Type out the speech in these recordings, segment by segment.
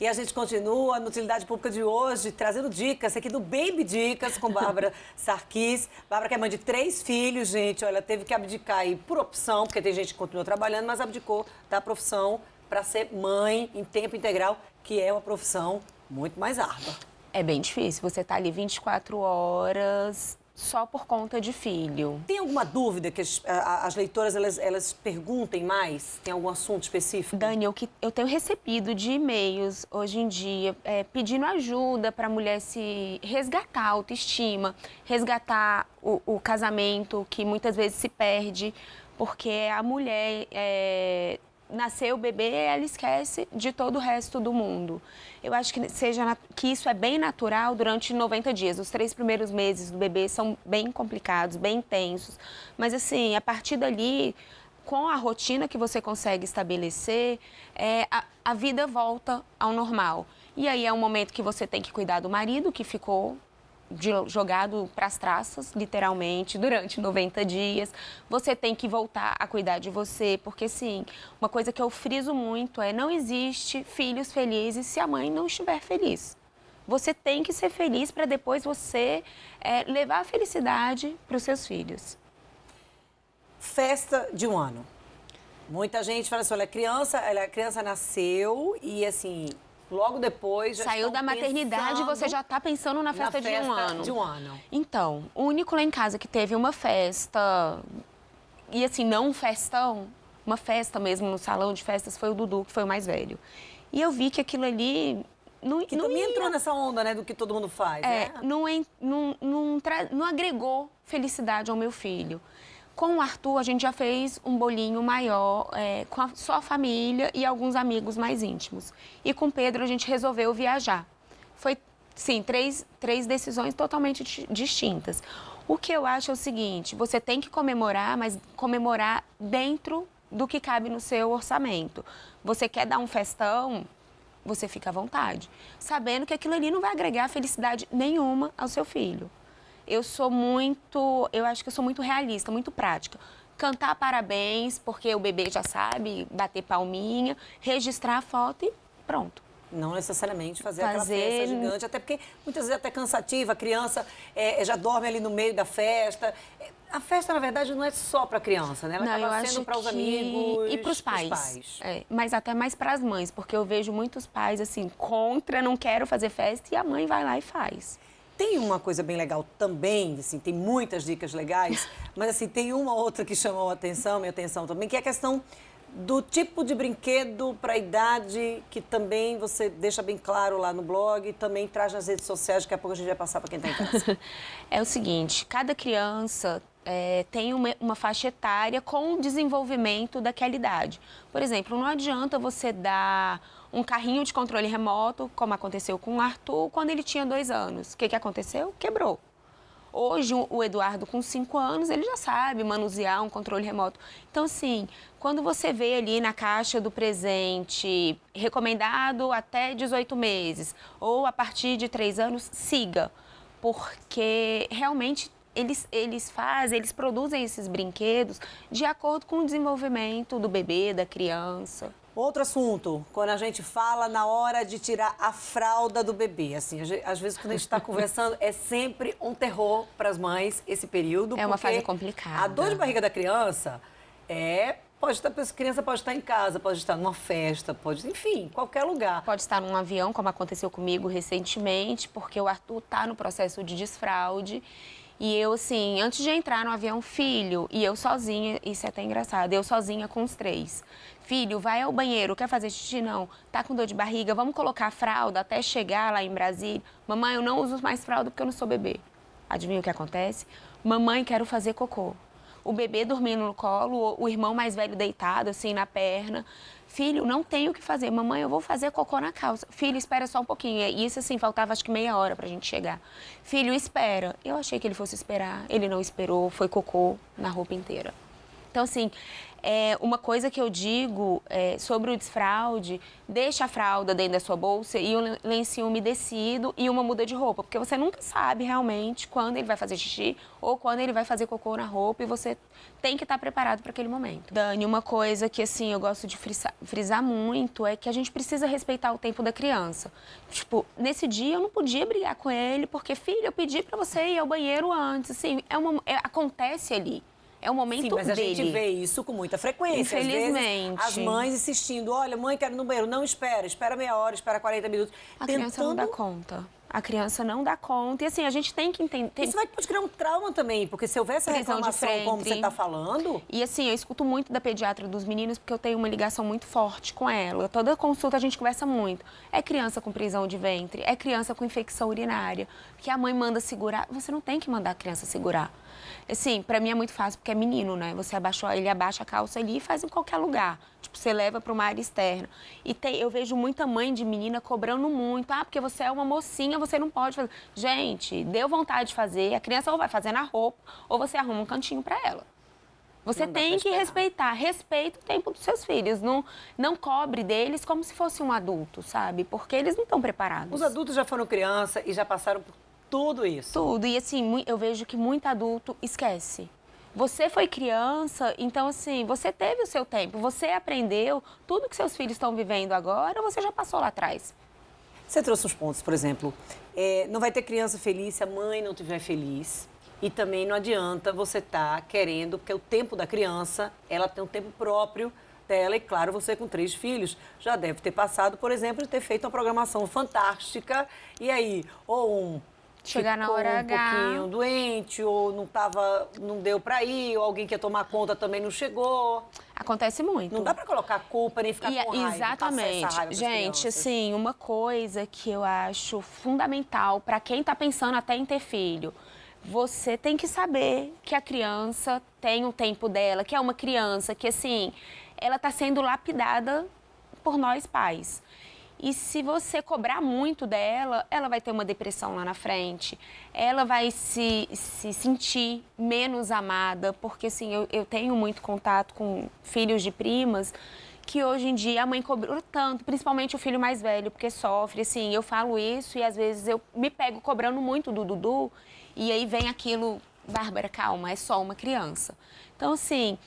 E a gente continua no Utilidade Pública de hoje, trazendo dicas aqui do Baby Dicas com Bárbara Sarkis. Bárbara que é mãe de 3 filhos, gente. Olha, teve que abdicar aí por opção, porque tem gente que continua trabalhando, mas abdicou da profissão para ser mãe em tempo integral, que é uma profissão muito mais árdua. É bem difícil. Você tá ali 24 horas só por conta de filho. Tem alguma dúvida que as leitoras elas perguntem mais? Tem algum assunto específico? Dani, eu tenho recebido de e-mails hoje em dia pedindo ajuda para a mulher se resgatar a autoestima, resgatar o casamento que muitas vezes se perde, porque a mulher nasceu o bebê, ela esquece de todo o resto do mundo. Eu acho que isso é bem natural durante 90 dias. Os 3 primeiros meses do bebê são bem complicados, bem intensos. Mas, assim, a partir dali, com a rotina que você consegue estabelecer, a vida volta ao normal. E aí é um momento que você tem que cuidar do marido, que ficou jogado para as traças, literalmente, durante 90 dias. Você tem que voltar a cuidar de você, porque, sim, uma coisa que eu friso muito não existe filhos felizes se a mãe não estiver feliz. Você tem que ser feliz para depois você levar a felicidade para os seus filhos. Festa de 1 ano. Muita gente fala assim, olha, a criança nasceu e, assim, logo depois já saiu da maternidade e você já está pensando na festa de 1 ano. De 1 ano. Então, o único lá em casa que teve uma festa, e assim, não um festão, uma festa mesmo no salão de festas, foi o Dudu, que foi o mais velho. E eu vi que aquilo ali que também entrou nessa onda, né, do que todo mundo faz, né? Não agregou felicidade ao meu filho. Com o Arthur, a gente já fez um bolinho maior, com só a família e alguns amigos mais íntimos. E com o Pedro, a gente resolveu viajar. Foi, sim, três decisões totalmente distintas. O que eu acho é o seguinte, você tem que comemorar, mas comemorar dentro do que cabe no seu orçamento. Você quer dar um festão, você fica à vontade, sabendo que aquilo ali não vai agregar felicidade nenhuma ao seu filho. Eu acho que eu sou muito realista, muito prática. Cantar parabéns, porque o bebê já sabe, bater palminha, registrar a foto e pronto. Não necessariamente fazer aquela festa gigante, até porque muitas vezes é até cansativa, a criança já dorme ali no meio da festa. A festa, na verdade, não é só para a criança, né? Ela acaba sendo para os amigos e para os pais. Mas até mais para as mães, porque eu vejo muitos pais, assim, contra, não quero fazer festa, e a mãe vai lá e faz. Tem uma coisa bem legal também, assim, tem muitas dicas legais, mas assim, tem uma outra que chamou a atenção, minha atenção também, que é a questão do tipo de brinquedo para a idade, que também você deixa bem claro lá no blog e também traz nas redes sociais, daqui a pouco a gente vai passar para quem está em casa. É o seguinte, cada criança tem uma faixa etária com o desenvolvimento daquela idade. Por exemplo, não adianta você dar um carrinho de controle remoto, como aconteceu com o Arthur, quando ele tinha 2 anos. O que aconteceu? Quebrou. Hoje, o Eduardo, com 5 anos, ele já sabe manusear um controle remoto. Então, assim, quando você vê ali na caixa do presente, recomendado até 18 meses, ou a partir de 3 anos, siga. Porque, realmente, eles produzem esses brinquedos de acordo com o desenvolvimento do bebê, da criança. Outro assunto, quando a gente fala na hora de tirar a fralda do bebê, assim, às vezes quando a gente está conversando, é sempre um terror para as mães esse período. É uma fase complicada. A dor de barriga da criança a criança pode estar em casa, pode estar numa festa, enfim, qualquer lugar. Pode estar num avião, como aconteceu comigo recentemente, porque o Arthur está no processo de desfraude. E eu, assim, antes de entrar no avião, filho, e eu sozinha, isso é até engraçado, eu sozinha com os 3. Filho, vai ao banheiro, quer fazer xixi? Não. Tá com dor de barriga? Vamos colocar a fralda até chegar lá em Brasília? Mamãe, eu não uso mais fralda porque eu não sou bebê. Adivinha o que acontece? Mamãe, quero fazer cocô. O bebê dormindo no colo, o irmão mais velho deitado, assim, na perna. Filho, não tenho o que fazer. Mamãe, eu vou fazer cocô na calça. Filho, espera só um pouquinho. E isso, assim, faltava acho que meia hora pra gente chegar. Filho, espera. Eu achei que ele fosse esperar. Ele não esperou, foi cocô na roupa inteira. Então, assim, Uma coisa que eu digo sobre o desfraude, deixa a fralda dentro da sua bolsa e um lencinho umedecido e uma muda de roupa, porque você nunca sabe realmente quando ele vai fazer xixi ou quando ele vai fazer cocô na roupa e você tem que estar preparado para aquele momento. Dani, uma coisa que assim eu gosto de frisar muito é que a gente precisa respeitar o tempo da criança. Tipo, nesse dia eu não podia brigar com ele porque, filho, eu pedi para você ir ao banheiro antes, assim, acontece ali. É o momento dele. Sim, mas a gente vê isso com muita frequência. Infelizmente. Às vezes, as mães insistindo, olha, mãe, quero ir no banheiro. Não, espera meia hora, espera 40 minutos. A criança não dá conta. A criança não dá conta. E assim, a gente tem que entender... Isso pode criar um trauma também, porque se houver essa reclamação, como você está falando... E assim, eu escuto muito da pediatra dos meninos, porque eu tenho uma ligação muito forte com ela. Toda consulta a gente conversa muito. É criança com prisão de ventre, é criança com infecção urinária, que a mãe manda segurar. Você não tem que mandar a criança segurar. Assim, pra mim é muito fácil, porque é menino, né? Ele abaixa a calça ali e faz em qualquer lugar. Tipo, você leva para uma área externa. E eu vejo muita mãe de menina cobrando muito. Ah, porque você é uma mocinha, você não pode fazer. Gente, deu vontade de fazer. A criança ou vai fazer na roupa, ou você arruma um cantinho para ela. Você tem que respeitar. Respeita o tempo dos seus filhos. Não cobre deles como se fosse um adulto, sabe? Porque eles não estão preparados. Os adultos já foram criança e já passaram por tudo isso. Tudo. E assim, eu vejo que muito adulto esquece. Você foi criança, então assim, você teve o seu tempo, você aprendeu tudo que seus filhos estão vivendo agora, você já passou lá atrás. Você trouxe uns pontos, por exemplo, não vai ter criança feliz se a mãe não estiver feliz. E também não adianta você estar querendo, porque o tempo da criança, ela tem um tempo próprio dela. E claro, você com 3 filhos já deve ter passado, por exemplo, de ter feito uma programação fantástica. E aí, ou chegar na hora H, um pouquinho doente, ou não deu para ir, ou alguém que ia tomar conta também não chegou. Acontece muito. Não dá para colocar culpa nem ficar com raiva. Exatamente. Essa raiva gente, assim, uma coisa que eu acho fundamental para quem está pensando até em ter filho, você tem que saber que a criança tem o tempo dela, que é uma criança que, assim, ela está sendo lapidada por nós pais. E se você cobrar muito dela, ela vai ter uma depressão lá na frente. Ela vai se sentir menos amada, porque assim, eu tenho muito contato com filhos de primas, que hoje em dia a mãe cobrou tanto, principalmente o filho mais velho, porque sofre. Assim, eu falo isso e às vezes eu me pego cobrando muito do Dudu, e aí vem aquilo, Bárbara, calma, é só uma criança. Então, assim...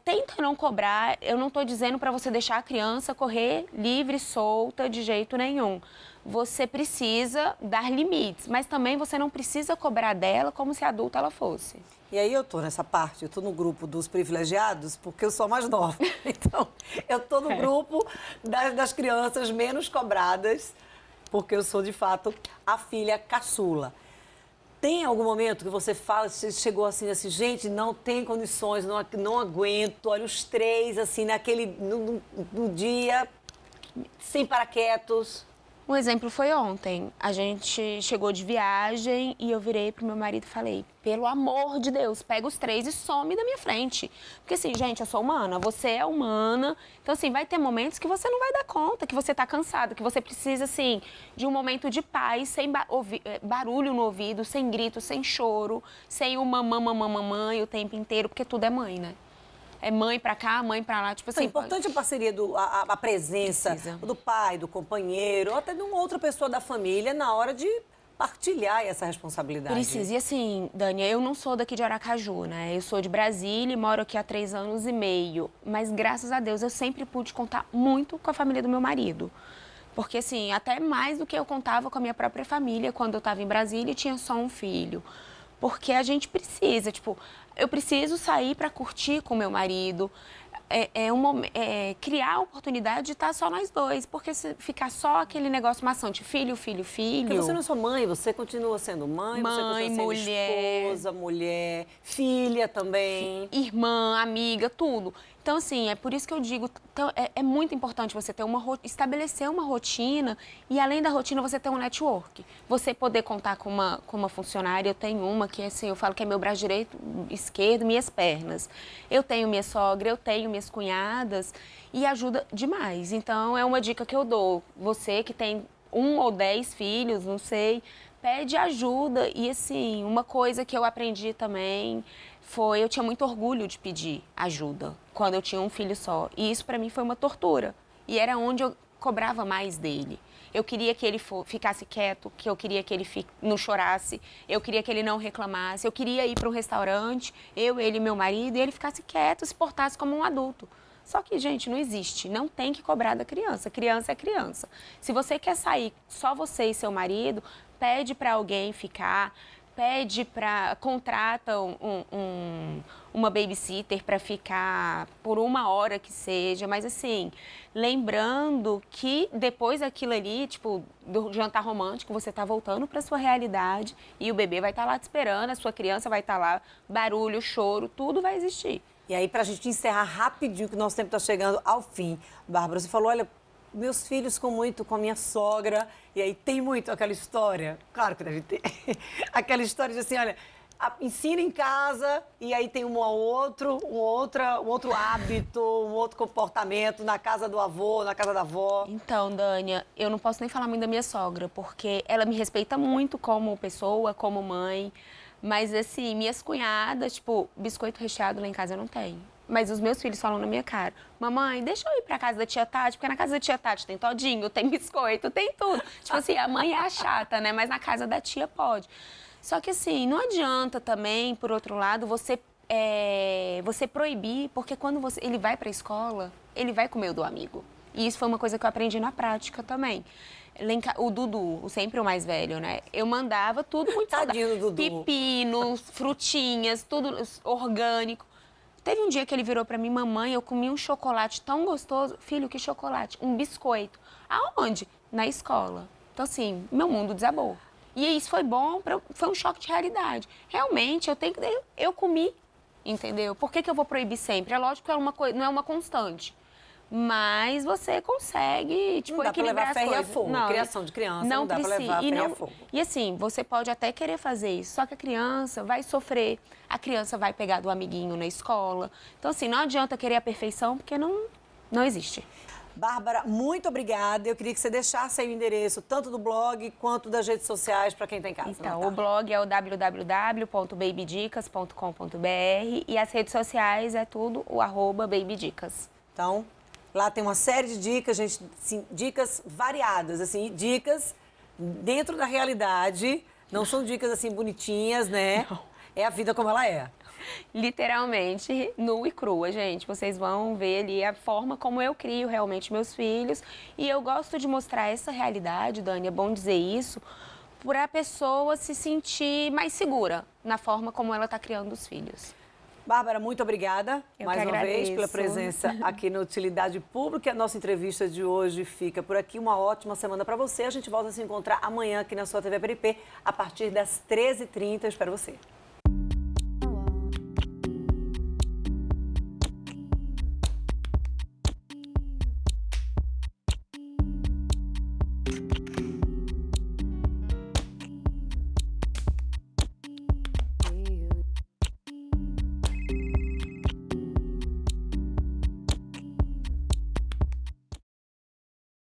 tenta não cobrar, eu não estou dizendo para você deixar a criança correr livre, solta, de jeito nenhum. Você precisa dar limites, mas também você não precisa cobrar dela como se adulta ela fosse. E aí eu tô nessa parte, eu tô no grupo dos privilegiados, porque eu sou mais nova. Então, eu tô no grupo das crianças menos cobradas, porque eu sou, de fato, a filha caçula. Tem algum momento que você fala, você chegou assim, gente, não tem condições, não aguento, olha os 3, assim, no dia, sem paraquedos. Um exemplo foi ontem. A gente chegou de viagem e eu virei pro meu marido e falei, pelo amor de Deus, pega os 3 e some da minha frente. Porque assim, gente, eu sou humana, você é humana. Então assim, vai ter momentos que você não vai dar conta, que você tá cansada, que você precisa assim, de um momento de paz, sem barulho no ouvido, sem grito, sem choro, sem o mamãe o tempo inteiro, porque tudo é mãe, né? É mãe pra cá, mãe pra lá, tipo assim... É importante a parceria, a presença do pai, do companheiro, ou até de uma outra pessoa da família na hora de partilhar essa responsabilidade. Precisa. E assim, Dani, eu não sou daqui de Aracaju, né? Eu sou de Brasília e moro aqui há 3 anos e meio. Mas, graças a Deus, eu sempre pude contar muito com a família do meu marido. Porque, assim, até mais do que eu contava com a minha própria família quando eu estava em Brasília e tinha só um filho. Porque a gente precisa, tipo, eu preciso sair para curtir com meu marido, criar a oportunidade de estar só nós dois, porque se ficar só aquele negócio maçante, filho. Porque você não é só mãe, você continua sendo mãe, você continua sendo mulher, esposa, mulher, filha também. Irmã, amiga, tudo. Então, assim, é por isso que eu digo, é muito importante você ter estabelecer uma rotina e, além da rotina, você ter um network. Você poder contar com uma funcionária, eu tenho uma que, assim, eu falo que é meu braço direito, esquerdo, minhas pernas. Eu tenho minha sogra, eu tenho minhas cunhadas e ajuda demais. Então, é uma dica que eu dou. Você que tem 1 ou 10 filhos, não sei, pede ajuda. E, assim, uma coisa que eu aprendi também... eu tinha muito orgulho de pedir ajuda quando eu tinha um filho só. E isso para mim foi uma tortura. E era onde eu cobrava mais dele. Eu queria que ele ficasse quieto, que eu queria que ele não chorasse, eu queria que ele não reclamasse, eu queria ir para um restaurante, ele e meu marido, e ele ficasse quieto, se portasse como um adulto. Só que, gente, não existe, não tem que cobrar da criança. Criança é criança. Se você quer sair só você e seu marido, pede para alguém ficar, contrata uma babysitter para ficar por 1 hora que seja, mas assim, lembrando que depois daquilo ali, tipo, do jantar romântico, você tá voltando para sua realidade e o bebê vai estar lá te esperando, a sua criança vai estar lá, barulho, choro, tudo vai existir. E aí, pra gente encerrar rapidinho, que o nosso tempo tá chegando ao fim, Bárbara, você falou, olha, meus filhos com a minha sogra, e aí tem muito aquela história, claro que deve ter, aquela história de assim, olha, ensina em casa e aí tem um outro hábito, um outro comportamento na casa do avô, na casa da avó. Então, Dânia, eu não posso nem falar muito da minha sogra, porque ela me respeita muito como pessoa, como mãe, mas assim, minhas cunhadas, tipo, biscoito recheado lá em casa eu não tenho. Mas os meus filhos falam na minha cara, mamãe, deixa eu ir pra casa da tia Tati, porque na casa da tia Tati tem todinho, tem biscoito, tem tudo. Tipo assim, a mãe é a chata, né? Mas na casa da tia pode. Só que assim, não adianta também, por outro lado, você proibir, porque quando ele vai pra escola, ele vai comer o do amigo. E isso foi uma coisa que eu aprendi na prática também. O Dudu, sempre o mais velho, né? Eu mandava tudo muito Tadinho do Dudu. Pepinos, frutinhas, tudo orgânico. Teve um dia que ele virou pra mim, mamãe, eu comi um chocolate tão gostoso. Filho, que chocolate? Um biscoito. Aonde? Na escola. Então, assim, meu mundo desabou. E isso foi bom, foi um choque de realidade. Realmente, eu comi, entendeu? Por que eu vou proibir sempre? É lógico que não é uma constante. Mas você consegue, tipo, equilibrar as coisas. Não dá pra levar ferro e a fogo. Não, Criação de criança, não dá pra levar ferro e a fogo. E assim, você pode até querer fazer isso, só que a criança vai sofrer, a criança vai pegar do amiguinho na escola. Então, assim, não adianta querer a perfeição, porque não existe. Bárbara, muito obrigada. Eu queria que você deixasse aí o endereço, tanto do blog quanto das redes sociais, para quem está em casa. Então, o blog é o www.babydicas.com.br e as redes sociais é tudo o @babydicas. Então, lá tem uma série de dicas, gente, assim, dicas variadas, assim, dicas dentro da realidade. Não são dicas, assim, bonitinhas, né? Não. É a vida como ela é. Literalmente, nua e crua, gente. Vocês vão ver ali a forma como eu crio realmente meus filhos. E eu gosto de mostrar essa realidade, Dani, é bom dizer isso, para a pessoa se sentir mais segura na forma como ela está criando os filhos. Bárbara, muito obrigada mais uma vez pela presença aqui no Utilidade Pública. A nossa entrevista de hoje fica por aqui. Uma ótima semana para você. A gente volta a se encontrar amanhã aqui na sua TV Peripê, a partir das 13h30. Eu espero você.